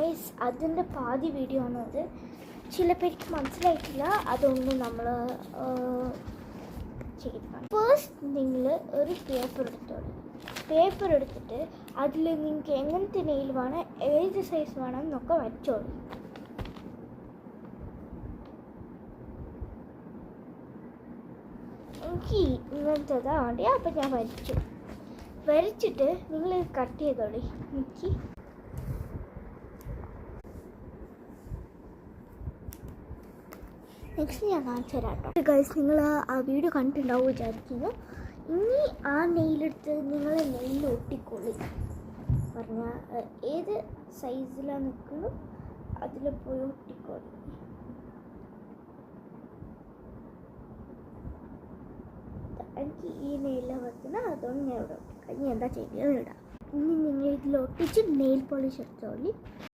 Guys അതിൻ്റെ പാതി video ആണത്. ചില പേർക്ക് മനസ്സിലായിട്ടില്ല, അതൊന്നും നമ്മൾ ചെയ്യണം. ഫസ്റ്റ് നിങ്ങൾ ഒരു പേപ്പർ എടുത്തിട്ട് അതിൽ നിങ്ങൾക്ക് എങ്ങനത്തെ നെയിൽ വേണം, ഏത് സൈസ് വേണം എന്നൊക്കെ വരച്ചോളൂ. എനിക്ക് ഇങ്ങനത്തേതാണ് വേണ്ടി, അപ്പം ഞാൻ വരച്ചിട്ട് നിങ്ങൾ കട്ട് ചെയ്തോളി. എനിക്ക് നെക്സ്റ്റ് ഞാൻ കാണിച്ചു തരാം കേട്ടോ. ഗൈസ് നിങ്ങൾ ആ വീഡിയോ കണ്ടിട്ടുണ്ടാവും വിചാരിക്കുന്നു. ഇനി ആ നെയിലെടുത്ത് നിങ്ങൾ നെയിൽ ഒട്ടിക്കൊള്ളി. പറഞ്ഞാൽ ഏത് സൈസിലാണ് നിൽക്കുന്നു അതിൽ പോയി ഒട്ടിക്കൊള്ളി. എനിക്ക് ഈ നെയിലാണ് വെക്കുന്നത്, അതുകൊണ്ട് ഞാൻ ഇവിടെ ഒട്ടിക്കാം. ഇനി എന്താ ചെയ്യുന്നത് ഇടാം. ഇനി നിങ്ങൾ ഇതിൽ ഒട്ടിച്ച് നെയിൽ പോളിഷ് എടുത്തോളി.